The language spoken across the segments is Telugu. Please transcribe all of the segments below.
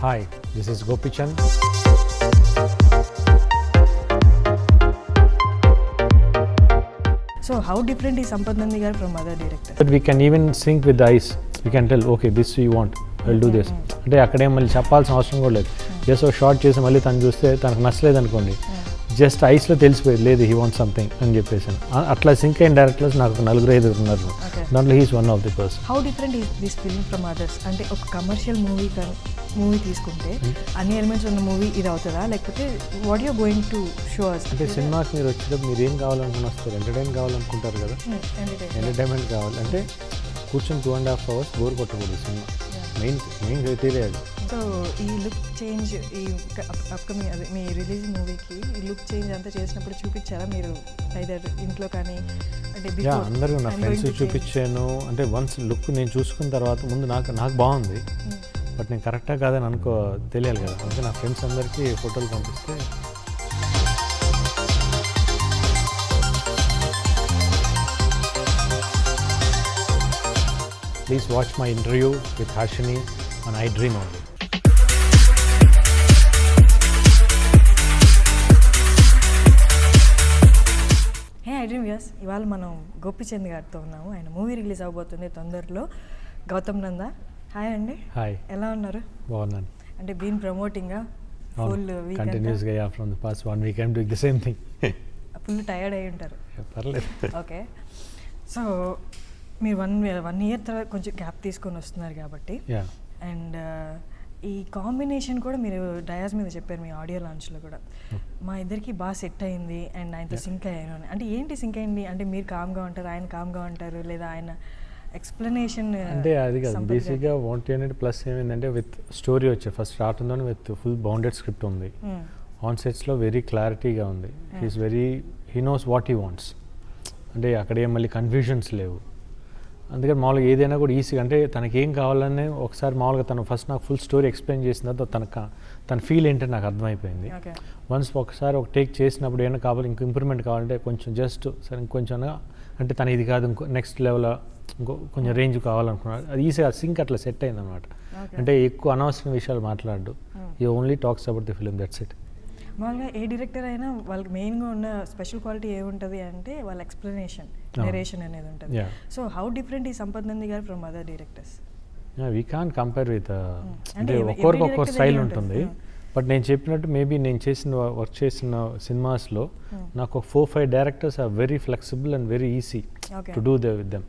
Hi, this is Gopichand. So how different is Sampath Nandi garu from other directors? But we can even sync with the eyes. We can tell, okay, this you want, I'll do this. అంటే అక్కడే మళ్ళీ చెప్పాల్సిన అవసరం కూడా లేదు. జస్ట్ ఒక షార్ట్ చేసి మళ్ళీ తను చూస్తే తనకు నచ్చలేదు అనుకోండి, జస్ట్ ఐస్లో తెలిసిపోయేది లేదు హీ వాంట్ సంథింగ్ అని చెప్పేసి. అట్లా సింక్ అయిన డైరెక్టర్స్ నాకు ఒక 4-5 ఉన్నారు. దాంట్లో he's one of the person. How different is this film from others? అంటే ఒక కమర్షియల్ మూవీ తీసుకుంటే అన్ని ఎలిమెంట్స్ ఉన్న మూవీ ఇది అవుతుందా, లేకపోతే what you going to show us? అంటే సినిమాకి మీరు వచ్చేటప్పుడు మీరు ఏం కావాలనుకుని వస్తారు? ఎంటర్టైన్ కావాలనుకుంటారు కదా, ఎంటర్టైన్మెంట్ కావాలంటే కూర్చొని 2.5 hours బోర్ కొట్టకూడదు సినిమా. మెయిన్ క్రైటీరియా అది. సో ఈ లుక్ చేంజ్ ఈ అప్కమింగ్ అదే మీ రిలీజ్ మూవీకి ఈ లుక్ చేంజ్ అంతా చేసినప్పుడు చూపించారా మీరు ఐదర్ ఇంట్లో కానీ? అంటే అందరూ నా ఫ్రెండ్స్ చూపించాను. అంటే వన్స్ లుక్ నేను చూసుకున్న తర్వాత ముందు నాకు బాగుంది, బట్ నేను కరెక్టా కాదని తెలియాలి కదా. అంటే నా ఫ్రెండ్స్ అందరికీ ఫోటోలు పంపిస్తే please watch my interview with Harshini on I Dream Only. Hey I dream viewers, ఇవాళ మనం గోపిచంద్ గారితో ఉన్నాము. ఆయన మూవీ రిలీజ్ అవబోతుంది తొందరలో, గౌతమ్ నందా. హాయ్ అండి. హాయ్, ఎలా ఉన్నారు? బాగున్నాను. అంటే బీన్ ప్రమోటింగ్ ఫుల్ వీక్ కంటిన్యూస్గా from the past 1 week I'm doing the same thing. Full tired అయి ఉంటారు. పర్లేదు. ఓకే, సో మీరు 1 year తర్వాత కొంచెం గ్యాప్ తీసుకొని వస్తున్నారు కాబట్టి, అండ్ ఈ కాంబినేషన్ కూడా మీరు డయాస్ మీద చెప్పారు మీ ఆడియో లాంచ్లో కూడా, మా ఇద్దరికి బాగా సెట్ అయింది అండ్ ఆయనతో సింక్ అయ్యాను అని. అంటే ఏంటి సింక్ అయింది? అంటే మీరు కామ్గా ఉంటారు, ఆయన కామ్గా ఉంటారు, లేదా ఆయన ఎక్స్ప్లెనేషన్? అంటే అది కాదు, బేసిక్గా వాంటెడ్ ప్లస్ ఏమైందంటే విత్ స్టోరీ వచ్చే ఫస్ట్ స్టార్ట్ ఉందని విత్ ఫుల్ బౌండెడ్ స్క్రిప్ట్ ఉంది. ఆన్ సెట్స్లో వెరీ క్లారిటీగా ఉంది. He knows what he wants. అంటే అక్కడే మళ్ళీ కన్ఫ్యూజన్స్ లేవు. అందుకని మామూలుగా ఏదైనా కూడా ఈజీగా, అంటే తనకి ఏం కావాలని ఒకసారి మామూలుగా తను ఫస్ట్ నాకు ఫుల్ స్టోరీ ఎక్స్ప్లెయిన్ చేసిన తర్వాత తన ఫీల్ ఏంటంటే నాకు అర్థమైపోయింది. వన్స్ ఒకసారి ఒక టేక్ చేసినప్పుడు ఏమైనా కావాలి, ఇంకో ఇంప్రూవ్మెంట్ కావాలంటే కొంచెం జస్ట్ సరే ఇంకొంచెం, అంటే తను ఇది కాదు ఇంకో నెక్స్ట్ లెవెల్ ఇంకో కొంచెం రేంజ్ కావాలనుకున్నాడు. అది ఈజీగా సింక్ అట్లా సెట్ అయింది అనమాట. అంటే ఎక్కువ అనవసరం విషయాలు మాట్లాడు, ఈ only talks about the film, that's it. మామూలుగా ఏ డైరెక్టర్ అయినా వాళ్ళకి మెయిన్గా ఉన్న స్పెషల్ క్వాలిటీ ఏముంటుంది అంటే వాళ్ళ ఎక్స్ప్లెనేషన్, నెరేషన్ అనేది ఉంటుంది. సో హౌ డిఫరెంట్ ఈ సంపత్ నంది గారు from other directors? We can't compare with, అంటే ఒక్కొక్క స్టైల్ ఉంటుంది. బట్ నేను చెప్పినట్టు మేబీ నేను వర్క్ చేసిన సినిమాస్లో నాకు 4-5 directors are very flexible and very easy to do with them.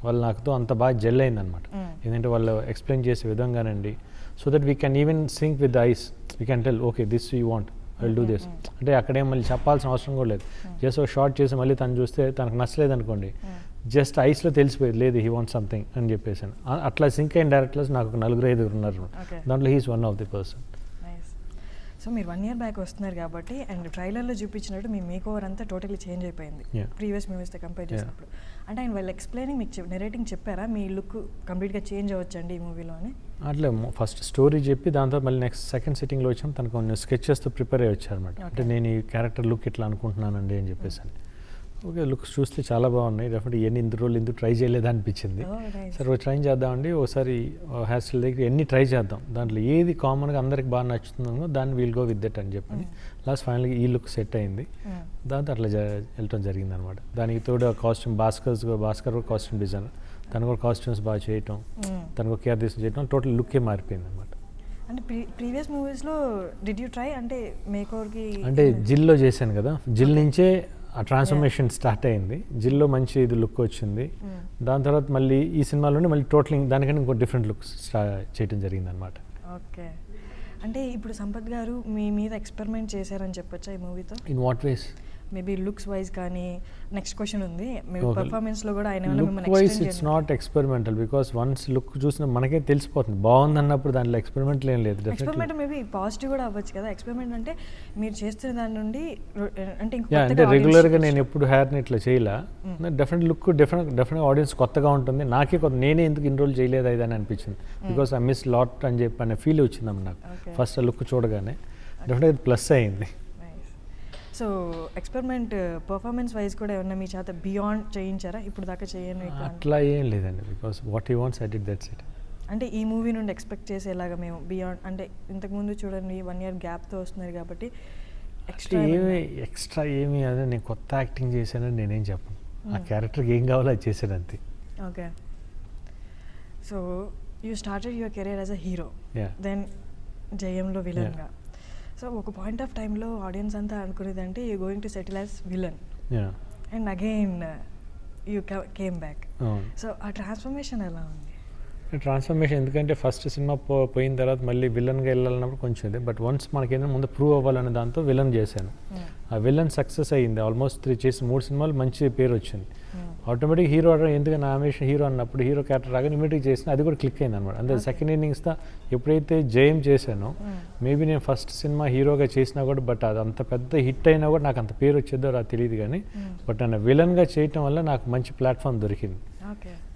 వాళ్ళు నాకుతో అంత బాగా జెల్ అయింది అనమాట. ఎందుకంటే వాళ్ళు ఎక్స్ప్లెయిన్ చేసే విధంగానండి, so that we can even sync with the eyes. We can tell, okay, this you want, I'll do this. అంటే అక్కడే మళ్ళీ చెప్పాల్సిన అవసరం కూడా లేదు. జస్ట్ ఒక షార్ట్ చేసి మళ్ళీ తను చూస్తే తనకు నచ్చలేదు అనుకోండి, జస్ట్ ఐస్లో తెలిసిపోయేది లేదు హీ వాంట్ సంథింగ్ అని చెప్పేసాను. అట్లా సింక్ అయిన డైరెక్టర్స్ నాకు ఒక 4-5 ఉన్నారు. దాంట్లో he's one of the person. So మీరు 1 year బ్యాక్ వస్తున్నారు కాబట్టి, అండ్ ట్రైలర్లో చూపించినట్టు మీ మేక్ ఓవర్ అంతా టోటలీ చేంజ్ అయిపోయింది ప్రీవియస్ మూవీస్తో కంపేర్ చేసినప్పుడు. అంటే ఆయన వాళ్ళు ఎక్స్ప్లెయినింగ్ మీకు నెరేటింగ్ చెప్పారా మీ లుక్ కంప్లీట్గా చేంజ్ అవ్వచ్చండి ఈ మూవీలో అని? అట్లే ఫస్ట్ స్టోరీ చెప్పి దాంతో మళ్ళీ నెక్స్ట్ సెకండ్ సిట్టింగ్లో వచ్చాం, తనకు కొన్ని స్కెచెస్తో ప్రిపేర్ అయ్యి వచ్చారనమాట. అంటే నేను ఈ క్యారెక్టర్ లుక్ ఇట్లా అనుకుంటున్నానండి అని చెప్పేసి అని. ఓకే, లుక్స్ చూస్తే చాలా బాగున్నాయి, డెఫినెట్గా ఎన్ని ఇంత రోజులు ఎందుకు ట్రై చేయలేదు అనిపించింది. సరే ట్రై చేద్దామండి, ఒకసారి హెయిర్ స్టైల్ దగ్గర ఎన్ని ట్రై చేద్దాం, దాంట్లో ఏది కామన్గా అందరికి బాగా నచ్చుతుందో దాన్ని వీల్ గో విత్ దట్ అని చెప్పని లాస్ట్ ఫైనల్గా ఈ లుక్ సెట్ అయింది. దాంతో అట్లా వెళ్ళటం జరిగింది అనమాట. దానికి తోడు కాస్ట్యూమ్ భాస్కర్ కాస్ట్యూమ్ డిజైనర్, తను కూడా కాస్ట్యూమ్స్ బాగా చేయటం, తనకు కేర్ తీసుకుని చేయటం, టోటల్ లుక్కే మారిపోయింది అనమాట. అంటే ప్రీవియస్ మూవీస్లో డిడ్ యూ ట్రై అంటే మేక్ ఓవర్కి? అంటే జిల్లో చేశాను కదా, జిల్ నుంచే ఆ ట్రాన్స్ఫర్మేషన్ స్టార్ట్ అయింది. జిల్లో మంచి ఇది లుక్ వచ్చింది. దాని తర్వాత మళ్ళీ ఈ సినిమాలోనే మళ్ళీ టోటల్ దానికన్నా ఇంకో డిఫరెంట్ లుక్స్ చేయడం జరిగింది అనమాట. ఓకే, అంటే ఇప్పుడు సంపత్ గారు మీ మీద ఎక్స్పెరిమెంట్ చేశారని చెప్పొచ్చా ఈ మూవీతో? In what ways? Maybe looks wise కానీ, నెక్స్ట్ క్వశ్చన్ ఉంది, మీ పర్ఫార్మెన్స్లో కూడా ఆయన look wise it's not experimental, because once look చూసిన మనకే తెలిసిపోతుంది బాగుంది అన్నప్పుడు. దాంట్లో ఎక్స్పెరిమెంట్లు ఏం లేదు. ఎక్స్పెరిమెంట్ మేబీ పాజిటివ్ కూడా అవ్వచ్చు కదా. ఎక్స్పెరిమెంట్ అంటే మీరు చేస్తున్న దాని నుండి అంటే అంటే రెగ్యులర్గా నేను ఎప్పుడు హెయిర్ని ఇట్లా చేయలే. డెఫినెట్ లుక్ డెఫినెట్ ఆడియన్స్ కొత్తగా ఉంటుంది. నాకే కొత్త, నేనే ఎందుకు ఇన్ని రోజులు చేయలేదు అది అని అనిపించింది. బికాస్ ఐ మిస్ లాట్ అని చెప్పి అనే ఫీల్ వచ్చిందమ్మ నాకు ఫస్ట్ ఆ లుక్ చూడగానే. డెఫినెట్ ప్లస్ అయింది. సో ఎక్స్పెరిమెంట్ పర్ఫార్మెన్స్ వైజ్ కూడా ఏమన్నా మీ చేత బియాండ్ చేయించారా ఇప్పుడు దాకా చేయను? అట్లా ఏం లేదండి, because what he wants I did, that's it. అంటే ఈ మూవీ నుండి ఎక్స్పెక్ట్ చేసేలాగా మేము బియాండ్ అంటే ఇంతకుముందు చూడండి 1 year గ్యాప్తో వస్తున్నారు కాబట్టి ఎక్స్ట్రా ఏమి అదే నేను కొత్త యాక్టింగ్ చేశానని నేనేం చెప్పను. ఆ క్యారెక్టర్కి ఏం కావాలో అది చేశాను అంతే. Okay. So you started your career as a hero, then జయంలో విలన్గా. సో ఒక పాయింట్ ఆఫ్ టైంలో ఆడియన్స్ అంతా అనుకునేదంటే you going to settle as villain, and again you came back. So ఆ ట్రాన్స్ఫర్మేషన్ ఎలా ఉంది? ట్రాన్స్ఫర్మేషన్ ఎందుకంటే ఫస్ట్ సినిమా పోయిన తర్వాత మళ్ళీ విలన్గా వెళ్ళాలన్నప్పుడు కొంచెం ఇది, బట్ వన్స్ మనకేంటంటే ముందు ప్రూవ్ అవ్వాలనే దాంతో విలన్ చేశాను. ఆ విలన్ సక్సెస్ అయ్యింది. ఆల్మోస్ట్ 3 సినిమాలు మంచి పేరు వచ్చింది. ఆటోమేటిక్ హీరో ఎందుకంటే నామినేషన్ హీరో అన్నప్పుడు హీరో క్యారెక్టర్ రాగా ఇమీడియట్గా చేసిన అది కూడా క్లిక్ అయింది అనమాట. అంటే సెకండ్ ఇన్నింగ్స్తో ఎప్పుడైతే జయం చేశానో మేబీ నేను ఫస్ట్ సినిమా హీరోగా చేసినా కూడా బట్ అది అంత పెద్ద హిట్ అయినా కూడా నాకు అంత పేరు వచ్చేదో అది తెలియదు కానీ బట్ నన్ను విలన్గా చేయటం వల్ల నాకు మంచి ప్లాట్ఫామ్ దొరికింది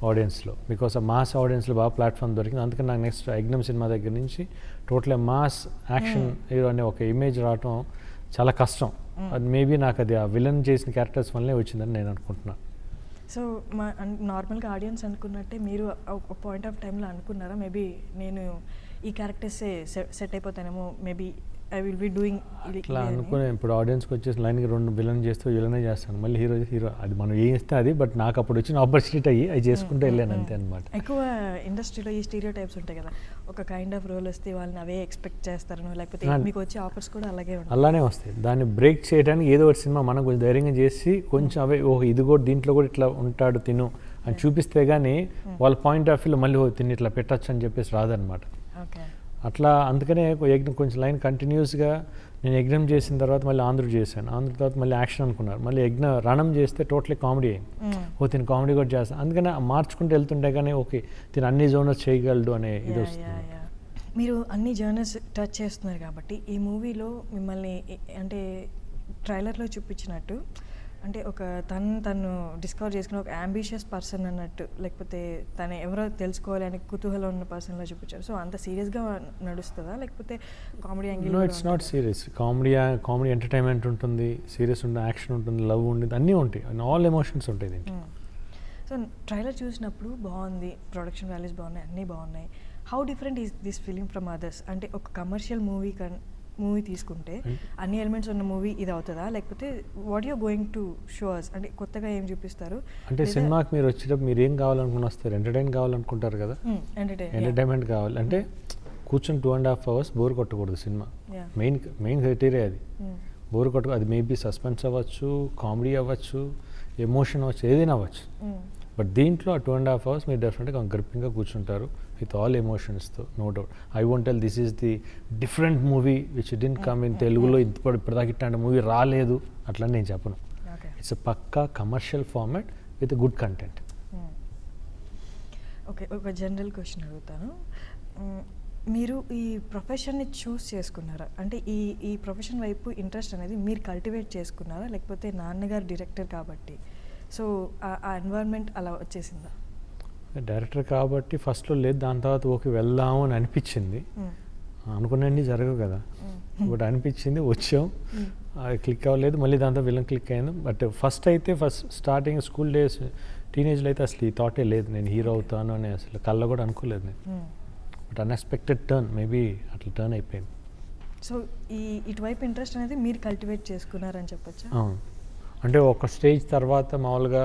ఆడియన్స్లో. బికాస్ ఆ మాస్ ఆడియన్స్లో బాగా ప్లాట్ఫామ్ దొరికింది. అందుకని నాకు నెక్స్ట్ యజ్ఞం సినిమా దగ్గర నుంచి టోటల్ మాస్ యాక్షన్ హీరో అనే ఒక ఇమేజ్ రావటం చాలా కష్టం. అది మేబీ నాకు అది ఆ విలన్ చేసిన క్యారెక్టర్స్ వల్లనే వచ్చిందని నేను అనుకుంటున్నాను. సో మా నార్మల్గా ఆడియన్స్ అనుకున్నట్టే మీరు ఒక పాయింట్ ఆఫ్ టైంలో అనుకున్నారా మేబీ నేను ఈ క్యారెక్టర్సే సెట్ అయిపోతానేమో, maybe I will be doing ఇట్లా అనుకునే. ఇప్పుడు ఆడియన్స్కి వచ్చేసి లైన్కి 2 విలన్ చేస్తే విలనే చేస్తాను, మళ్ళీ హీరో అది మనం ఏం ఇస్తే అది, బట్ నాకు అప్పుడు వచ్చిన ఆపర్చునిటీ అయ్యి అది చేసుకుంటూ వెళ్ళాను అంతే అనమాట. ఎక్కువ ఇండస్ట్రీలో ఈ స్టీరియో టైప్స్ ఉంటాయి కదా, ఒక కైండ్ ఆఫ్ రోల్ వస్తే వాళ్ళని అవే ఎక్స్పెక్ట్ చేస్తారు, లేకపోతే మీకు వచ్చే ఆఫర్స్ కూడా అలానే వస్తాయి. దాన్ని బ్రేక్ చేయడానికి ఏదో ఒక సినిమా మనం కొంచెం ధైర్యంగా చేసి కొంచెం అవే ఇది కూడా దీంట్లో కూడా ఇట్లా ఉంటాడు తిను అని చూపిస్తే కానీ వాళ్ళ పాయింట్ ఆఫ్ వ్యూలో మళ్ళీ తిని ఇట్లా పెట్టచ్చు అని చెప్పేసి రాదనమాట. అట్లా అందుకనే యజ్ఞం కొంచెం లైన్ కంటిన్యూస్గా నేను యజ్ఞం చేసిన తర్వాత మళ్ళీ ఆంధ్ర చేశాను. ఆంధ్ర తర్వాత మళ్ళీ యాక్షన్ అనుకున్నారు, మళ్ళీ యజ్ఞ రణం చేస్తే టోటలీ కామెడీ అయింది. తిని కామెడీ కూడా చేస్తాను. అందుకని మార్చుకుంటూ వెళ్తుంటే కానీ ఓకే తిని అన్ని జోనర్స్ చేయగలడు అనే ఇది వస్తుంది. మీరు అన్ని జోనర్స్ టచ్ చేస్తున్నారు కాబట్టి ఈ మూవీలో మిమ్మల్ని అంటే ట్రైలర్లో చూపించినట్టు అంటే ఒక తను డిస్కవర్ చేసుకుని ఒక అంబిషియస్ పర్సన్ అన్నట్టు, లేకపోతే తను ఎవరో తెలుసుకోవాలి అని కుతూహలం ఉన్న పర్సన్లో చూపించారు. సో అంత సీరియస్గా నడుస్తుందా లేకపోతే comedy angle? It's not serious. Comedy entertainment ఉంటుంది, సీరియస్ ఉంటుంది, యాక్షన్ ఉంటుంది, లవ్ ఉంటుంది, అన్నీ ఉంటాయి, ఆల్ ఎమోషన్స్ ఉంటాయి దీంట్లో. సో ట్రైలర్ చూసినప్పుడు బాగుంది, ప్రొడక్షన్ వాల్యూస్ బాగున్నాయి, అన్నీ బాగున్నాయి. How different is this film from others? అంటే ఒక కమర్షియల్ మూవీ తీసుకుంటే అన్ని ఎలిమెంట్స్ ఉన్న మూవీ ఇది అవుతుందా, లేకపోతే what you going to shows అంటే కొత్తగా ఏం చూపిస్తారు? అంటే సినిమాకి మీరు వచ్చేటప్పుడు మీరు ఏం కావాలనుకుని వస్తారు? ఎంటర్టైన్ కావాలనుకుంటారు కదా, ఎంటర్టైన్మెంట్ కావాలి అంటే కూర్చొని 2.5 hours బోర్ కొట్టకూడదు. సినిమా మెయిన్ క్రైటీరియా అది. బోర్ కొట్టకూడదు. అది మేబీ సస్పెన్స్ అవ్వచ్చు, కామెడీ అవ్వచ్చు, ఎమోషన్ అవ్వచ్చు, ఏదైనా అవ్వచ్చు. బట్ దీంట్లో ఆ 2.5 hours మీరు డెఫినెట్గా గ్రిప్పింగ్గా కూర్చుంటారు విత్ ఆల్ ఎమోషన్స్తో, no doubt. I won't tell this is the different movie which didn't come in తెలుగులో ఇప్పటిదాకా ఇట్లాంటి మూవీ రాలేదు అట్లా నేను చెప్పను. ఇట్స్ పక్కా commercial format with good content. Okay, ఒక జనరల్ క్వశ్చన్ అడుగుతాను. మీరు ఈ ప్రొఫెషన్ని చూస్ చేసుకున్నారా? అంటే ఈ ప్రొఫెషన్ వైపు ఇంట్రెస్ట్ అనేది మీరు కల్టివేట్ చేసుకున్నారా, లేకపోతే నాన్నగారు డైరెక్టర్ కాబట్టి సో ఆ ఎన్వైర్న్మెంట్ అలా వచ్చేసిందా? డైరెక్టర్ కాబట్టి ఫస్ట్లో లేదు, దాని తర్వాత ఓకే వెళ్దాము అని అనిపించింది. అనుకున్నాండి జరగవు కదా, బట్ అనిపించింది, వచ్చాం, క్లిక్ అవ్వలేదు, మళ్ళీ దాంతో విలన్ క్లిక్ అయింది. But first starting school days టీనేజ్లో అయితే అసలు ఈ థాటే లేదు నేను హీరో అవుతాను అని, అసలు కళ్ళ కూడా అనుకోలేదు నేను. బట్ అన్ఎక్స్పెక్టెడ్ టర్న్, మేబీ అట్లా టర్న్ అయిపోయింది. సో ఇటువైపు ఇంట్రెస్ట్ అనేది మీరు కల్టివేట్ చేసుకున్నారని చెప్పొచ్చా? అంటే ఒక స్టేజ్ తర్వాత మామూలుగా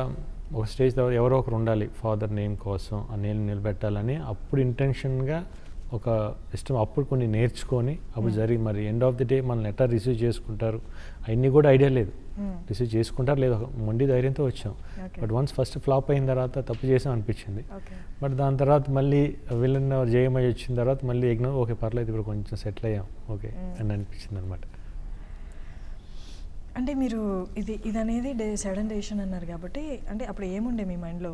ఒక స్టేజ్ తర్వాత ఎవరో ఒకరు ఉండాలి ఫాదర్ నేమ్ కోసం, ఆ నేమ్ నిలబెట్టాలని అప్పుడు ఇంటెన్షన్గా ఒక ఇష్టం, అప్పుడు కొన్ని నేర్చుకొని అప్పుడు జరిగి మరి ఎండ్ ఆఫ్ ది డే మనల్ని ఎట్లా రిసీవ్ చేసుకుంటారు అవన్నీ కూడా ఐడియా లేదు. రిసీవ్ చేసుకుంటారు లేదు, మొండి ధైర్యంతో వచ్చాం. బట్ వన్స్ ఫస్ట్ ఫ్లాప్ అయిన తర్వాత తప్పు చేసాం అనిపించింది. బట్ దాని తర్వాత మళ్ళీ విలన్ జయమై వచ్చిన తర్వాత మళ్ళీ యజ్ఞం ఓకే పర్లేదు ఇప్పుడు కొంచెం సెటిల్ అయ్యాం ఓకే అని అనిపించింది అనమాట. అంటే మీరు ఇది అనేది సడన్ డెసిషన్ అన్నారు కాబట్టి అంటే అప్పుడు ఏముండే మీ మైండ్లో?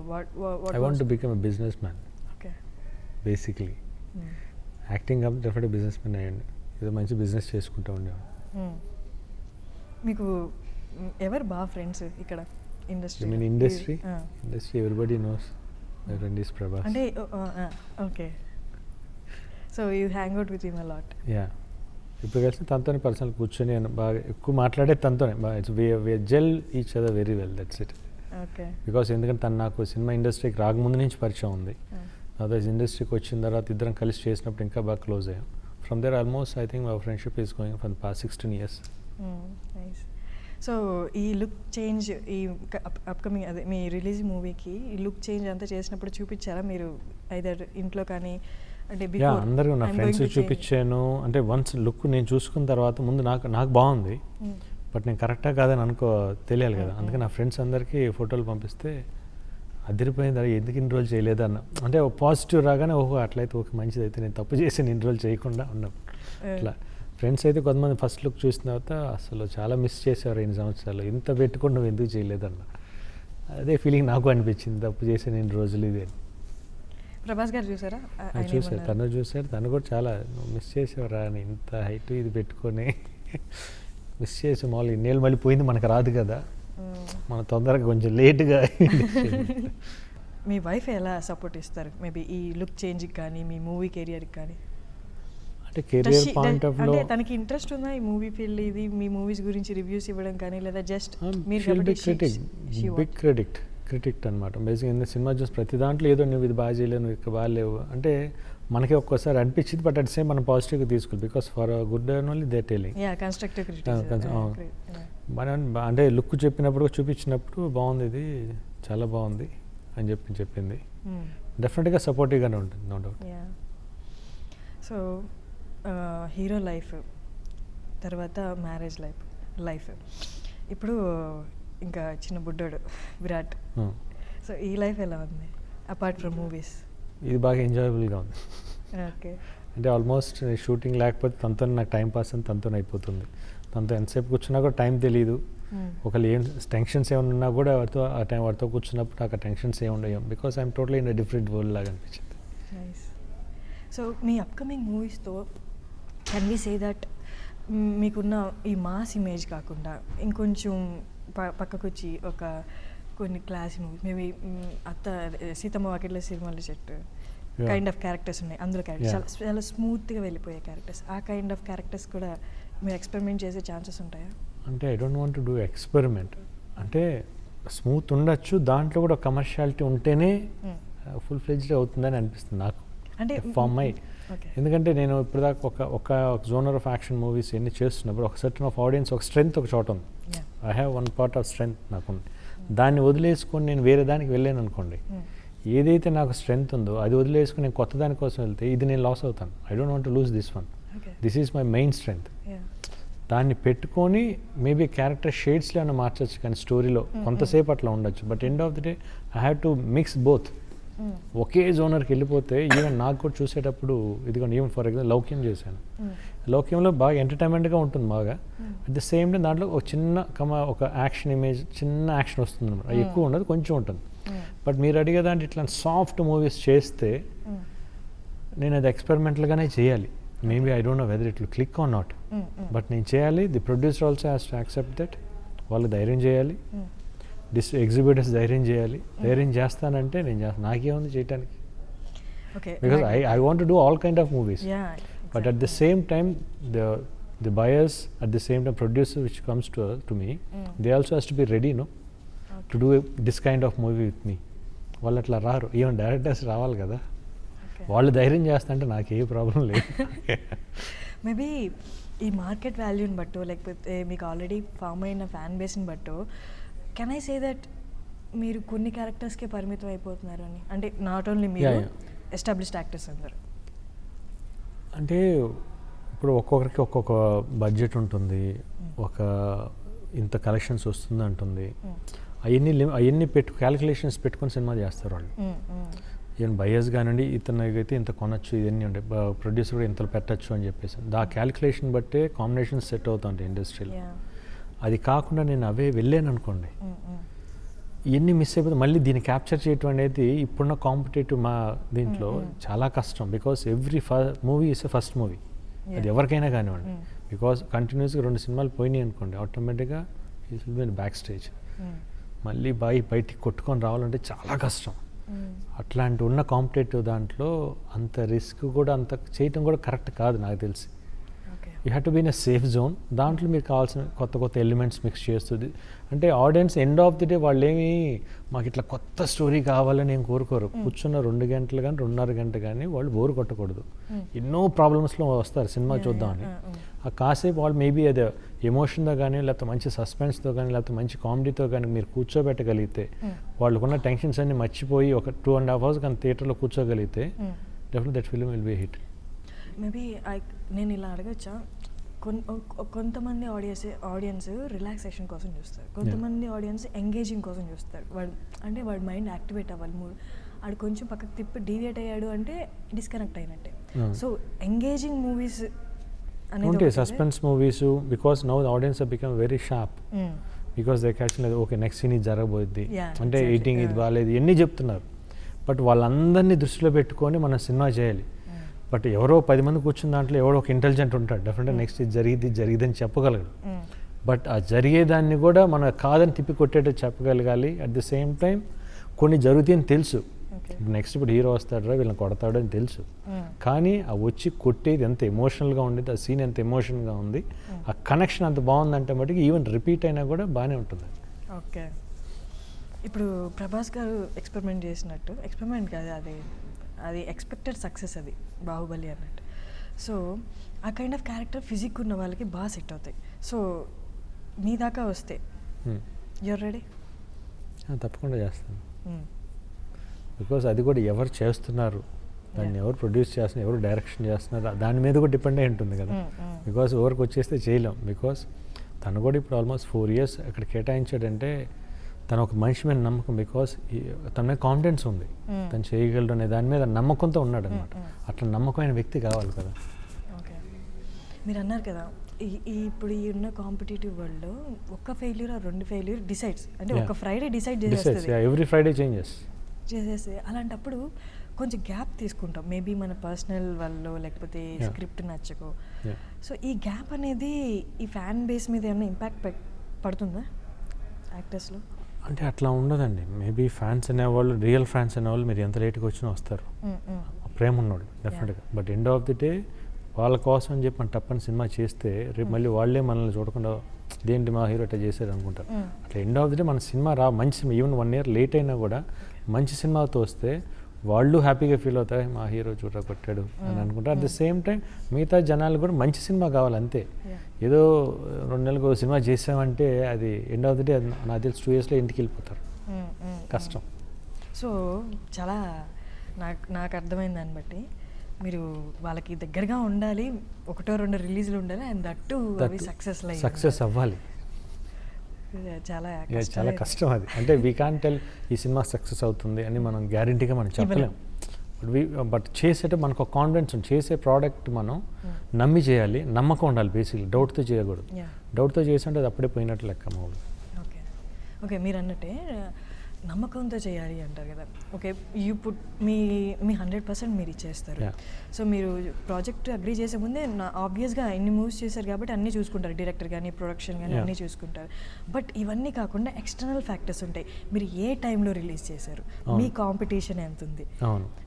I want to become a business man. Okay, basically acting కాబట్టి డెఫినెట్గా బిజినెస్ మ్యాన్ అయ్యండి, ఏదో మంచి బిజినెస్ చేసుకుంటూ ఉండేవాడు. మీకు ఎవరు బాగా ఫ్రెండ్స్ ఇక్కడ industry? Industry everybody knows my friend is Prabhas. అంటే okay, so you hang out with him a lot. Yeah, ఇప్పుడు కలిసి తనతోనే పర్సనల్ కూర్చొని బాగా ఎక్కువ మాట్లాడే తనతోనే బాగా gel each other very well, that's it. Okay, because ఎందుకంటే తను నాకు సినిమా ఇండస్ట్రీకి రాకముందు నుంచి పరిచయం ఉంది. అదర్వైజ్ ఇండస్ట్రీకి వచ్చిన తర్వాత ఇద్దరం కలిసి చేసినప్పుడు ఇంకా బాగా క్లోజ్ అయ్యాం. From there almost I think our friendship is going for the past 16 years. Nice. So ఈ లుక్ చేంజ్ ఈ అప్కమింగ్ అదే మీ రిలీజ్ మూవీకి ఈ లుక్ చేంజ్ అంతా చేసినప్పుడు చూపించారా మీరు ఐదర్ ఇంట్లో కానీ అంటే అందరూ నా ఫ్రెండ్స్ చూపించాను. అంటే వన్స్ లుక్ నేను చూసుకున్న తర్వాత ముందు నాకు బాగుంది, బట్ నేను కరెక్టా కాదని తెలియాలి కదా. అందుకే నా ఫ్రెండ్స్ అందరికీ ఫోటోలు పంపిస్తే అదిరిపోయింది, అది ఎందుకు ఇన్ని రోజులు చేయలేదన్న. అంటే పాజిటివ్ రాగానే ఓహో అట్లయితే ఓకే మంచిది, అయితే నేను తప్పు చేసి ఇన్ని రోజులు చేయకుండా ఉన్నాం. అట్లా ఫ్రెండ్స్ అయితే కొంతమంది ఫస్ట్ లుక్ చూసిన తర్వాత అసలు చాలా మిస్ చేసేవారు 2 సంవత్సరాలు, ఇంత పెట్టుకుని నువ్వు ఎందుకు చేయలేదన్న. అదే ఫీలింగ్ నాకు అనిపించింది, తప్పు చేసిన ఇన్ని రోజులు ఇదే. ప్రభాస్ గారు చూసారా? చూసారు, తను కూడా చాలా నువ్వు మిస్ చేసేవారా అని, ఇంత హైట్ ఇది పెట్టుకొని మిస్ చేసి మామూలు ఇన్నేళ్ళు మళ్ళీ పోయింది మనకు రాదు కదా, మన తొందరగా కొంచెం లేట్గా. మీ వైఫ్ ఎలా సపోర్ట్ ఇస్తారు మేబీ ఈ లుక్ చేంజ్కి కానీ మీ మూవీ కెరియర్కి కానీ? అంటే కెరియర్ పాయింట్ ఆఫ్ లో తనకి ఇంట్రెస్ట్ ఉందా ఈ మూవీ ఫీల్డ్, ఇది మీ మూవీస్ గురించి రివ్యూస్ ఇవ్వడం కానీ, లేదా జస్ట్ బిగ్ క్రిటిక్ అనమాట. బేసిక్గా సినిమా చూసి ప్రతి దాంట్లో ఏదో నువ్వు ఇది బాగా చేయలేవు, నువ్వు ఇక్కడ బాగాలేవు అంటే మనకి ఒక్కోసారి అనిపించింది, బట్ అట్ సేమ్ మనం పాజిటివ్గా తీసుకోవాలి. Because for good only they telling మనం అంటే లుక్ చెప్పినప్పుడు చూపించినప్పుడు బాగుంది, ఇది చాలా బాగుంది అని చెప్పింది. డెఫినెట్గా సపోర్టివ్గానే ఉంటుంది, no doubt. So hero life తర్వాత మ్యారేజ్ లైఫ్ ఇప్పుడు ఇంకా చిన్న బుడ్డోడు విరాట్. సో ఈ లైఫ్ ఎలా ఉంది అపార్ట్ ఫ్రమ్ మూవీస్? ఇది బాగా ఎంజాయబుల్గా ఉంది. ఓకే. అంటే ఆల్మోస్ట్ షూటింగ్ లేకపోతే తనతో నాకు టైం పాస్ అని తనతో అయిపోతుంది. తనతో ఎంతసేపు కూర్చున్నా కూడా టైం తెలియదు. ఒకళ్ళు ఏం టెన్షన్స్ ఏమైనా ఉన్నా కూడా వాడితో కూర్చున్నప్పుడు నాకు ఆ టెన్షన్స్ ఏమి ఉండవు, because I'm totally in different world లాగా అనిపించింది. నైస్. సో మీ అప్కమింగ్ మూవీస్తో కెన్ వి సే దట్ మీకున్న ఈ మాస్ ఇమేజ్ కాకుండా ఇంకొంచెం పక్కకు వచ్చి ఒక కొన్ని క్లాస్ మూవీస్ మేబీ సీతమ్మ వాకిట్లో సిరిమల్ల చెట్టు కైండ్ ఆఫ్ క్యారెక్టర్స్ ఉన్నాయి అందులో, క్యారెక్టర్స్ చాలా స్మూత్గా వెళ్ళిపోయే క్యారెక్టర్స్, ఆ కైండ్ ఆఫ్ క్యారెక్టర్స్ కూడా మీరు ఎక్స్పెరిమెంట్ చేసే ఛాన్సెస్ ఉంటాయా? అంటే I don't want to do experiment. అంటే స్మూత్ ఉండొచ్చు, దాంట్లో కూడా కమర్షియాలిటీ ఉంటేనే ఫుల్ ఫ్లెడ్జ్డ్ అవుతుందని అనిపిస్తుంది నాకు, అంటే ఫార్ మై. ఎందుకంటే నేను ఇప్పటిదాకా ఒక జోనర్ ఆఫ్ యాక్షన్ మూవీస్ ఎన్ని చేస్తున్నప్పుడు ఒక సర్టన్ ఆఫ్ ఆడియన్స్ ఒక స్ట్రెంగ్త్ ఒక చోట ఉంది. I have one part of strength నాకుంది. దాన్ని వదిలేసుకొని నేను వేరే దానికి వెళ్ళాను అనుకోండి, ఏదైతే నాకు స్ట్రెంగ్త్ ఉందో అది వదిలేసుకుని నేను కొత్త దానికోసం వెళ్తే ఇది నేను లాస్ అవుతాను. I don't want to lose this one, this is my main strength. దాన్ని పెట్టుకొని మేబీ క్యారెక్టర్ షేడ్స్లో ఏమైనా మార్చచ్చు, కానీ స్టోరీలో కొంతసేపు అట్లా ఉండొచ్చు. But end of the day I have to mix both. ఒకే జోనర్కి వెళ్ళిపోతే ఈవెన్ నాకు కూడా చూసేటప్పుడు ఇదిగోండి, ఈవెన్ ఫర్ ఎగ్జాంపుల్ లౌక్యం చేశాను. లౌక్యంలో బాగా ఎంటర్టైన్మెంట్గా ఉంటుంది బాగా, అట్ ద సేమ్ టైం దాంట్లో ఒక చిన్న ఒక యాక్షన్ ఇమేజ్, చిన్న యాక్షన్ వస్తుంది అనమాట. ఎక్కువ ఉండదు, కొంచెం ఉంటుంది. బట్ మీరు అడిగే దాంట్లో ఇట్లా సాఫ్ట్ మూవీస్ చేస్తే నేను అది ఎక్స్పెరిమెంటల్గానే చేయాలి. Maybe I don't know whether it will click are not, but నేను చేయాలి. The producer also has to accept that. వాళ్ళు ధైర్యం చేయాలి, ఎగ్జిబిటర్స్ ధైర్యం చేయాలి. ధైర్యం చేస్తానంటే నేను చేస్తాను, నాకేముంది చేయడానికి. Because I want to do all kind of movies, but at the same time the buyers, at the same time producer which comes to me, they also has to be ready, no, to do this kind of movie with me. వాళ్ళు అట్లా రారు, ఈవెన్ డైరెక్టర్స్ రావాలి కదా, వాళ్ళు ధైర్యం చేస్తాంటే నాకు ఏ ప్రాబ్లం లేదు. మేబీ ఈ మార్కెట్ వాల్యూని బట్టో లేకపోతే మీకు ఆల్రెడీ ఫామ్ అయిన ఫ్యాన్ బేస్ని బట్టో కెన్ ఐ సే దట్ మీరు కొన్ని క్యారెక్టర్స్కే పరిమితం అయిపోతున్నారు అని? అంటే నాట్ ఓన్లీ మీరు, ఎస్టాబ్లిష్డ్ యాక్టర్స్ అందరు. అంటే ఇప్పుడు ఒక్కొక్కరికి ఒక్కొక్క బడ్జెట్ ఉంటుంది, ఒక ఇంత కలెక్షన్స్ వస్తుంది అంటుంది. అవన్నీ క్యాలిక్యులేషన్స్ పెట్టుకొని సినిమా చేస్తారు వాళ్ళు. ఈవెన్ బయర్స్ కానివ్వండి, ఇతనైతే ఇంత కొనొచ్చు, ఇవన్నీ ఉంటాయి, ప్రొడ్యూసర్ కూడా ఇంతలో పెట్టచ్చు అని చెప్పేసి ఆ క్యాలిక్యులేషన్ బట్టే కాంబినేషన్స్ సెట్ అవుతాయి ఇండస్ట్రీలో. అది కాకుండా నేను అవే వెళ్ళాను అనుకోండి, ఇవన్నీ మిస్ అయిపోతే మళ్ళీ దీన్ని క్యాప్చర్ చేయటం అనేది ఇప్పుడున్న కాంపిటేటివ్ మా దీంట్లో చాలా కష్టం. Because every movie is a first movie, అది ఎవరికైనా కానివ్వండి. బికాస్ కంటిన్యూస్గా 2 సినిమాలు పోయినాయి అనుకోండి, ఆటోమేటిక్గా is will be back stage. మళ్ళీ బయటికి కొట్టుకొని రావాలంటే చాలా కష్టం. అట్లాంటి ఉన్న కాంపిటేటివ్ దాంట్లో అంత రిస్క్ కూడా అంత చేయటం కూడా కరెక్ట్ కాదు నాకు తెలిసి. You have to be in a safe zone. దాంట్లో మీకు కావాల్సిన కొత్త కొత్త ఎలిమెంట్స్ మిక్స్ చేస్తుంది. అంటే audience end of the day వాళ్ళు ఏమి మాకు ఇట్లా కొత్త స్టోరీ కావాలని ఏం కోరుకోరు. కూర్చున్న 2 గంటలు కానీ 2.5 గంటలు కానీ వాళ్ళు బోరు కొట్టకూడదు. ఎన్నో ప్రాబ్లమ్స్లో వస్తారు సినిమా చూద్దామని. ఆ కాసేపు వాళ్ళు మేబీ అదే ఎమోషన్తో కానీ లేకపోతే మంచి సస్పెన్స్తో కానీ లేకపోతే మంచి కామెడీతో కానీ మీరు కూర్చోబెట్టగలిగితే వాళ్ళకున్న టెన్షన్స్ అన్ని మర్చిపోయి ఒక 2.5 hours కానీ థియేటర్లో కూర్చోగలిగితే definitely that film will be hit. Maybe నేను ఇలా అడగచ్చా, కొంతమంది ఆడియన్స్ రిలాక్సేషన్ కోసం చూస్తారు, కొంతమంది ఆడియన్స్ ఎంగేజింగ్ కోసం చూస్తారు. వాడి మైండ్ యాక్టివేట్ అవ్వాలి, వాడు కొంచెం పక్కకు తిప్పి డీవియేట్ అయ్యాడు అంటే డిస్కనెక్ట్ అయినట్టే. సో ఎంగేజింగ్ మూవీస్ అంటే suspense movies because now the audience have become very sharp because they catch లేదు ఓకే నెక్స్ట్ సీన్ ఇది జరగబోద్ది అంటే ఎడిటింగ్ ఇది బాగాలేదు ఎన్ని చెప్తున్నారు. బట్ వాళ్ళందరినీ దృష్టిలో పెట్టుకొని మనం సినిమా చేయాలి. బట్ ఎవరో 10 మంది కూర్చున్న దాంట్లో ఎవరో ఒక ఇంటెలిజెంట్ ఉంటాడు, డెఫినెట్గా నెక్స్ట్ ఇది జరిగిద్దని చెప్పగలడు. బట్ ఆ జరిగేదాన్ని కూడా మనం కాదని తిప్పి కొట్టేటట్టు చెప్పగలగాలి. అట్ ది సేమ్ టైం కొన్ని జరుగుతాయని తెలుసు, నెక్స్ట్ ఇప్పుడు హీరో వస్తాడు వీళ్ళని కొడతాడు అని తెలుసు, కానీ ఆ వచ్చి కొట్టేది ఎంత ఎమోషనల్గా ఉండేది, ఆ సీన్ ఎంత ఎమోషనల్గా ఉంది, ఆ కనెక్షన్ అంత బాగుందంటే మటుకు ఈవెన్ రిపీట్ అయినా కూడా బాగానే ఉంటుంది. ఓకే, ఇప్పుడు ప్రభాస్ గారు ఎక్స్పెరిమెంట్ చేసినట్టు, ఎక్స్పెరిమెంట్ కాదు అది ఎక్స్పెక్టెడ్ సక్సెస్ అది బాహుబలి అన్నట్టు. సో ఆ కైండ్ ఆఫ్ క్యారెక్టర్ ఫిజిక్ ఉన్న వాళ్ళకి బాగా సెట్ అవుతాయి. సో మీ దాకా వస్తే యూఆర్ రెడీ? తప్పకుండా చేస్తాను. బికాస్ అది కూడా ఎవరు చేస్తున్నారు, దాన్ని ఎవరు ప్రొడ్యూస్ చేస్తున్నారు, ఎవరు డైరెక్షన్ చేస్తున్నారు, దాని మీద కూడా డిపెండ్ అయి ఉంటుంది కదా. బికాస్ ఎవరికి వచ్చేస్తే చేయలేం. బికాస్ తను కూడా ఇప్పుడు ఆల్మోస్ట్ 4 years అక్కడ కేటాయించాడంటే తను ఒక మనిషి మీద నమ్మకం, బికాస్ తన మీద కాన్ఫిడెన్స్ ఉంది, తను చేయగలడు అనే దాని మీద నమ్మకంతో ఉన్నాడు అనమాట. అట్లా నమ్మకమైన వ్యక్తి కావాలి కదా. ఓకే, మీరు అన్నారు కదా ఇప్పుడు ఈ ఉన్న కాంపిటేటివ్ వరల్డ్లో ఒక్క ఫెయిల్యూర్ 2 ఫెయిల్యూర్ డిసైడ్స్, అంటే ఒక ఫ్రైడే డిసైడ్ చేసేస్తుంది, ఎవ్రీ ఫ్రైడే చేసేస్తే అలాంటప్పుడు కొంచెం గ్యాప్ తీసుకుంటాం, మేబీ మన పర్సనల్ వల్ల లేకపోతే స్క్రిప్ట్ నచ్చకో. సో ఈ గ్యాప్ అనేది ఈ ఫ్యాన్ బేస్ మీద ఏమైనా ఇంపాక్ట్ పడుతుందా యాక్టర్స్లో? అంటే అట్లా ఉండదండి. మేబీ ఫ్యాన్స్ అనేవాళ్ళు, రియల్ ఫ్యాన్స్ అనేవాళ్ళు మీరు ఎంత లేట్గా వచ్చినా వస్తారు, ప్రేమ ఉన్నవాళ్ళు డెఫినెట్గా. But end of the day వాళ్ళ కోసం అని చెప్పి మనం తప్పని సినిమా చేస్తే రేపు మళ్ళీ వాళ్ళే మనల్ని చూడకుండా దేంటి మా హీరో అట్లా చేశారు అనుకుంటారు. అట్లా ఎండ్ ఆఫ్ ది డే మన సినిమా మంచి సినిమా ఈవెన్ 1 year లేట్ అయినా కూడా మంచి సినిమాతో వస్తే వాళ్ళు హ్యాపీగా ఫీల్ అవుతారు, మా హీరో చూడ కొట్టాడు అని అనుకుంటారు. అట్ ది సేమ్ టైం మిగతా జనాలు కూడా మంచి సినిమా కావాలి అంతే. ఏదో 2 నెలలకు సినిమా చేసామంటే అది ఎండ్ ఆఫ్ ది డే నాకు తెలిసి 2 yearsలో ఇంటికి వెళ్ళిపోతారు, కష్టం. సో చాలా నాకు అర్థమైంది దాన్ని బట్టి మీరు వాళ్ళకి దగ్గరగా ఉండాలి, 1-2 రిలీజ్లు ఉండాలి, అండ్ దట్టు అవి సక్సెస్ అవ్వాలి. చాలా కష్టం అది. అంటే వీ కాంట్ టెల్ ఈ సినిమా సక్సెస్ అవుతుంది అని మనం గ్యారంటీగా మనం చెప్పలేం. బట్ చేసేట మనకు ఒక కాన్ఫిడెన్స్ ఉంది, చేసే ప్రోడక్ట్ మనం నమ్మి చేయాలి, నమ్మకం ఉండాలి. బేసిక్లీ డౌట్తో చేయకూడదు. డౌట్తో చేస్తుంటే అది అప్పుడే పోయినట్లు లెక్క మామూలు. ఓకే, మీరు అన్నట్టే నమ్మకంతో చేయాలి అంటారు కదా. ఓకే, మీ 100% మీరు ఇచ్చేస్తారు. సో మీరు ప్రాజెక్ట్ అగ్రీ చేసే ముందే ఆబ్వియస్గా ఎన్ని మూవీస్ చేశారు కాబట్టి అన్నీ చూసుకుంటారు, డైరెక్టర్ కానీ ప్రొడక్షన్ కానీ అన్నీ చూసుకుంటారు. బట్ ఇవన్నీ కాకుండా ఎక్స్టర్నల్ ఫ్యాక్టర్స్ ఉంటాయి. మీరు ఏ టైంలో రిలీజ్ చేశారు, మీ కాంపిటీషన్ ఎంత ఉంది,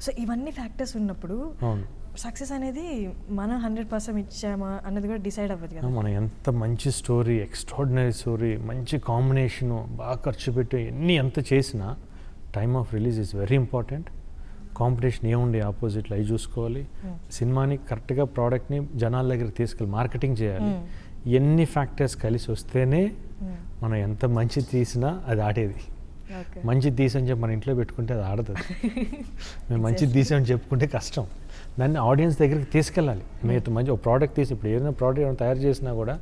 సో ఇవన్నీ ఫ్యాక్టర్స్ ఉన్నప్పుడు సక్సెస్ అనేది మనం 100% ఇచ్చామా అన్నది కూడా డిసైడ్ అవ్వదు కదా. మనం ఎంత మంచి స్టోరీ, ఎక్స్ట్రాడినరీ స్టోరీ, మంచి కాంబినేషను, బాగా ఖర్చు పెట్టి ఎంత చేసినా time of release is very important. Competition ఏముండే ఆపోజిట్లో అవి చూసుకోవాలి. సినిమాని కరెక్ట్గా ప్రోడక్ట్ని జనాల దగ్గరికి తీసుకెళ్ళి మార్కెటింగ్ చేయాలి. ఎన్ని ఫ్యాక్టర్స్ కలిసి వస్తేనే మనం ఎంత మంచి తీసినా అది ఆడేది. మంచిది తీసని చెప్పి మన ఇంట్లో పెట్టుకుంటే అది ఆడదు. మేము మంచిది తీసామని చెప్పుకుంటే కష్టం. దాన్ని ఆడియన్స్ దగ్గరికి తీసుకెళ్ళాలి. మీరు మంచి ఒక ప్రోడక్ట్ తీసి, ఇప్పుడు ఏదైనా ప్రోడక్ట్ ఏమైనా తయారు చేసినా కూడా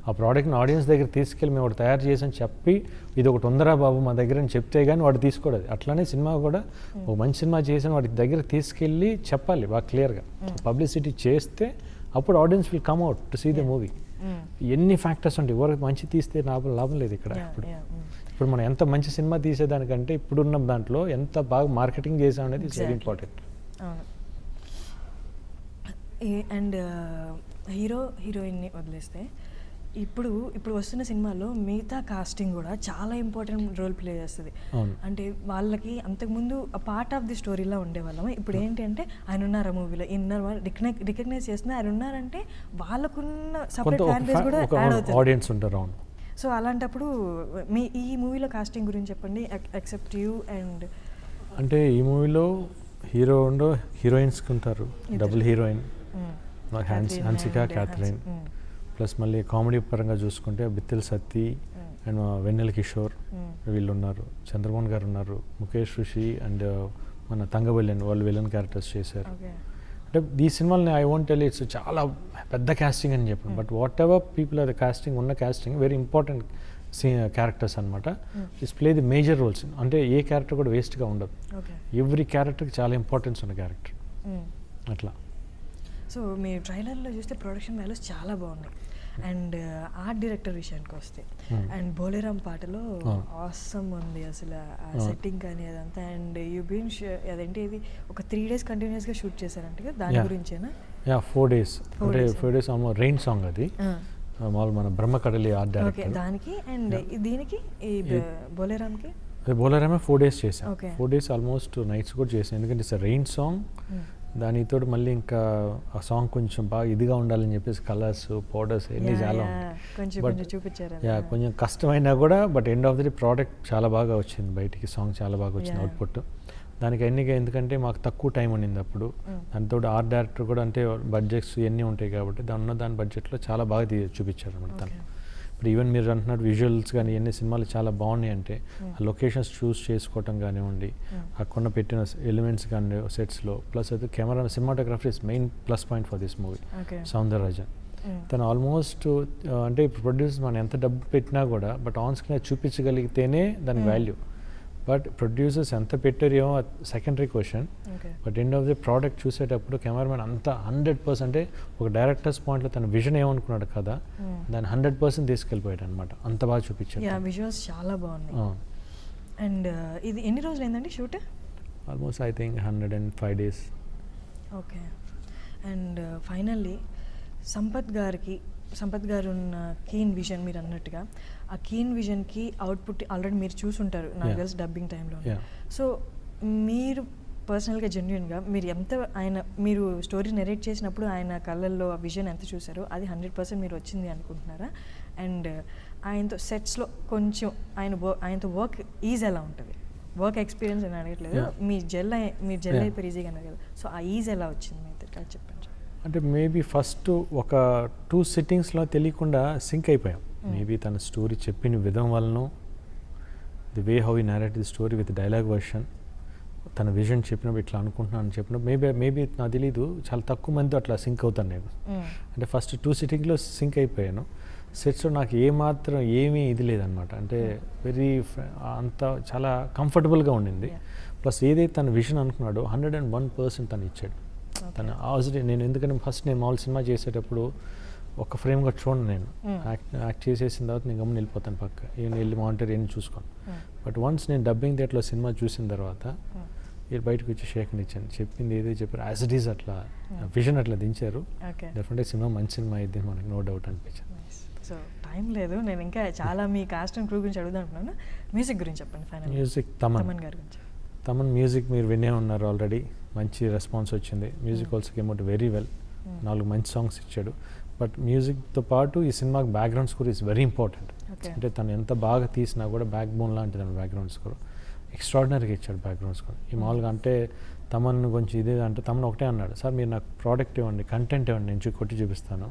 ఆ ప్రోడక్ట్ని ఆడియన్స్ దగ్గర తీసుకెళ్ళి మేము ఒకటి తయారు చేసామని చెప్పి ఇది ఒకటి ఉందరా బాబు మా దగ్గర అని చెప్తే కానీ వాడు తీసుకోవడం. అట్లానే సినిమా కూడా ఒక మంచి సినిమా చేసిన వాడి దగ్గర తీసుకెళ్ళి చెప్పాలి బాగా క్లియర్గా. పబ్లిసిటీ చేస్తే అప్పుడు audience will come out to see the movie. ఎన్ని ఫ్యాక్టర్స్ ఉంటాయి, ఎవరికి మంచి తీస్తే లాభం లేదు ఇక్కడ. ఇప్పుడు మనం ఎంత మంచి సినిమా తీసేదానికంటే ఇప్పుడున్న దాంట్లో ఎంత బాగా మార్కెటింగ్ చేసాం అనేది ఇట్స్ వెరీ ఇంపార్టెంట్. అండ్ హీరోయిన్ని వదిలేస్తే ఇప్పుడు వస్తున్న సినిమాలో మిగతా కాస్టింగ్ కూడా చాలా ఇంపార్టెంట్ రోల్ ప్లే చేస్తుంది. అంటే వాళ్ళకి అంతకుముందు పార్ట్ ఆఫ్ ది స్టోరీలా ఉండేవాళ్ళం. ఇప్పుడు ఏంటి అంటే ఆయన ఉన్నారు ఆ మూవీలో, రికగ్నైజ్ చేస్తున్నా ఆయన ఉన్నారంటే వాళ్ళకున్న సపరేట్ ఫ్యాన్ బేస్ కూడా యాడ్ అవుతుంది. సో అలాంటప్పుడు ఈ మూవీలో కాస్టింగ్ గురించి చెప్పండి, ఎక్సెప్ట్ యూ అండ్. అంటే ఈ మూవీలో హీరో ఉండో హీరోయిన్స్ ఉంటారు, double heroine Hansika, Catherine. Plus మళ్ళీ కామెడీ పరంగా చూసుకుంటే బిత్తిల్ సత్తి అండ్ వెన్నెల కిషోర్ వీళ్ళు ఉన్నారు, చంద్రమోహన్ గారు ఉన్నారు, ముఖేష్ ఋషి అండ్ మన తంగబెల్లెన్ వాళ్ళు విలన్ క్యారెక్టర్స్ చేశారు. అంటే ఈ సినిమాని ఐ వాంట్ టెల్ ఇట్స్ చాలా పెద్ద కాస్టింగ్ అని చెప్పాను, but whatever people are the casting ఉన్న కాస్టింగ్ వెరీ ఇంపార్టెంట్ క్యారెక్టర్స్ అనమాట. It's play the major roles. అంటే ఏ క్యారెక్టర్ కూడా వేస్ట్గా ఉండదు, ఎవ్రీ క్యారెక్టర్కి చాలా ఇంపార్టెన్స్ ఉన్న క్యారెక్టర్ అట్లా. సో మీ ట్రైలర్లో చూస్తే ప్రొడక్షన్ వాల్యూస్ చాలా బాగున్నాయి. అండ్ ఆర్ట్ డైరెక్టర్ విషయానికి వస్తే అండ్ బోలేరామ్ పాటలో ఆసమ్ ఉంది అసలు ఆ సెట్టింగ్ కానీ అదంతా. అండ్ యూ బీన్ అదేంటి ఇది ఒక 3 days కంటిన్యూస్గా షూట్ చేశారంటే కదా, దాని గురించేనా? 4 days అంటే 4 days ఆల్మోస్ట్ రెయిన్ సాంగ్ అది మామూలు మన బ్రహ్మకడలి ఆర్ట్ డైరెక్టర్ దానికి. అండ్ దీనికి ఈ బోలేరామ్కి బోలేరామే 4 days చేశాను. 4 days ఆల్మోస్ట్ నైట్స్ కూడా చేశాను, ఎందుకంటే ఇట్స్ రెయిన్ సాంగ్. దానితో మళ్ళీ ఇంకా ఆ సాంగ్ కొంచెం బాగా ఇదిగా ఉండాలని చెప్పేసి కలర్స్ పౌడర్స్ అన్నీ చాలా కొంచెం కష్టమైనా కూడా, but end of the product చాలా బాగా వచ్చింది బయటికి, సాంగ్ చాలా బాగా వచ్చింది అవుట్పుట్. దానికి అన్నిగా ఎందుకంటే మాకు తక్కువ టైం ఉండింది అప్పుడు, దాంతో ఆర్ట్ డైరెక్టర్ కూడా అంటే బడ్జెట్స్ ఇవన్నీ ఉంటాయి కాబట్టి దాని బడ్జెట్లో చాలా బాగా చూపించారు అనమాట తను. ఇప్పుడు ఈవెన్ మీరు అంటున్నట్టు విజువల్స్ కానీ ఎన్ని సినిమాలు చాలా బాగున్నాయి అంటే ఆ లొకేషన్స్ చూస్ చేసుకోవటం కానివ్వండి, అక్కడ పెట్టిన ఎలిమెంట్స్ కానీ సెట్స్లో, ప్లస్ అయితే camera cinematography is main plus point for this movie. Soundararajan తను ఆల్మోస్ట్ అంటే ఇప్పుడు ప్రొడ్యూసర్ మనం ఎంత డబ్బు పెట్టినా కూడా బట్ ఆన్ స్క్రీన్ చూపించగలిగితేనే దాని వాల్యూ. బట్ ప్రొడ్యూసర్స్ ఎంత పెట్టారేమో secondary question, but end of the product చూసేటప్పుడు కెమెరామెన్ అంతా 100% అంటే ఒక డైరెక్టర్స్ పాయింట్లో తన విజన్ ఏమనుకున్నాడు కదా దాన్ని 100% తీసుకెళ్ళిపోయాడు అనమాట, అంత బాగా చూపించాడు. విజువల్స్ చాలా బాగున్నాయి. అండ్ ఇది ఎన్ని రోజులు అయిందండి shoot? Almost I think 105 days. Okay. And finally Sampath గారు ఉన్న కీన్ విజన్, మీరు అన్నట్టుగా ఆ కీన్ విజన్కి అవుట్పుట్ ఆల్రెడీ మీరు చూసుంటారు నాకు తెలిసి డబ్బింగ్ టైంలో. సో మీరు పర్సనల్గా జెన్యున్గా మీరు స్టోరీ నెరేట్ చేసినప్పుడు ఆయన కళ్ళల్లో ఆ విజన్ ఎంత చూసారో అది 100% మీరు వచ్చింది అనుకుంటున్నారా? అండ్ ఆయనతో సెట్స్లో కొంచెం ఆయనతో వర్క్ ఈజ్ ఎలా ఉంటుంది? వర్క్ ఎక్స్పీరియన్స్ అని అడగట్లేదు, మీరు జెల్ అయిపోయి ఈజీగా అన్నారు కదా, సో ఆ ఈజ్ ఎలా వచ్చింది మీ ఇద్దరికి అది చెప్పండి. అంటే మేబీ ఫస్ట్ ఒక 2 sittings తెలియకుండా సింక్ అయిపోయాం. మేబీ తన స్టోరీ చెప్పిన విధం వలన ది వే హౌ ఈ narrate the story with dialogue version, తన విజన్ చెప్పినప్పుడు ఇట్లా అనుకుంటున్నాను చెప్పినప్పుడు మేబీ నాకు తెలీదు చాలా తక్కువ మంది అట్లా సింక్ అవుతాను నేను. అంటే ఫస్ట్ 2 sittings సింక్ అయిపోయాను. సెట్స్లో నాకు ఏమీ ఇది లేదనమాట, అంటే వెరీ అంత చాలా కంఫర్టబుల్గా ఉండింది. ప్లస్ ఏదైతే తన విజన్ అనుకున్నాడో 101% తను ఇచ్చాడు. తను ఆల్రెడీ నేను ఎందుకంటే ఫస్ట్ నేను మామూలు సినిమా చేసేటప్పుడు ఒక ఫ్రేమ్గా చూడండి, నేను యాక్ట్ చేసేసిన తర్వాత నేను గమ్మున వెళ్ళిపోతాను పక్క, ఏమైనా వెళ్ళి మానిటర్ ఏమి చూసుకోను. బట్ వన్స్ నేను డబ్బింగ్ థియేటర్లో సినిమా చూసిన తర్వాత మీరు బయటకు వచ్చి షేక్ని ఇచ్చాను, చెప్పింది ఏదో చెప్పారు యాజ్ ఇట్ ఈజ్ అట్లా విజన్ అట్లా దించారు. డెఫినెట్గా సినిమా మంచి సినిమా అయింది మనకి, నో డౌట్ అనిపించింది. సో టైం లేదు, నేను ఇంకా చాలా మీ కాస్ట్ అండ్ క్రూ గురించి అడుగుదాం అనుకున్నాను. మ్యూజిక్ గురించి చెప్పండి ఫైనల్. మ్యూజిక్ తమన్ గారి గురించి. తమన్ మ్యూజిక్ మీరు వినే ఉన్నారు ఆల్రెడీ, మంచి రెస్పాన్స్ వచ్చింది. Music also came out very well, 4 మంచి సాంగ్స్ ఇచ్చాడు. బట్ మ్యూజిక్తో పాటు ఈ సినిమాకి background score is very important. అంటే తను ఎంత బాగా తీసినా కూడా బ్యాక్ బోన్ లాంటిది అని బ్యాక్గ్రౌండ్ స్కోర్ ఎక్స్ట్రాడినరీగా ఇచ్చాడు బ్యాక్గ్రౌండ్ స్కోర్. ఈ మామూలుగా అంటే తమన్ కొంచెం ఇదే అంటే తమన్ ఒకటే అన్నాడు, సార్ మీరు నాకు ప్రోడక్ట్ ఇవ్వండి, కంటెంట్ ఇవ్వండి, నేను కొట్టి చూపిస్తాను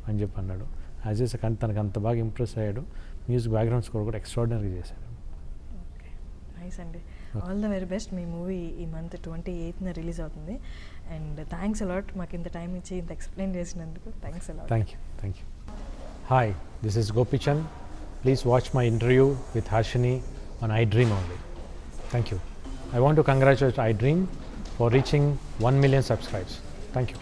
అని చెప్పి అన్నాడు. యాజ్ ఎస్ తనకు అంత బాగా ఇంప్రెస్ అయ్యాడు. మ్యూజిక్ బ్యాక్గ్రౌండ్ స్కోర్ కూడా ఎక్స్ట్రాడినరీగా చేశాడు. నైస్ అండి, all the very best. Me movie ఈ మంత్ 28th రిలీజ్ అవుతుంది. అండ్ థ్యాంక్స్ అలాట్ మాకు ఇంత టైం ఇచ్చి ఇంత ఎక్స్ప్లెయిన్ చేసినందుకు. Thanks a lot. Thank you. Hi, this is Gopichand. Please watch my interview with Harshini on iDream only. Thank you. I want to congratulate iDream for reaching 1 million subscribers. Thank you.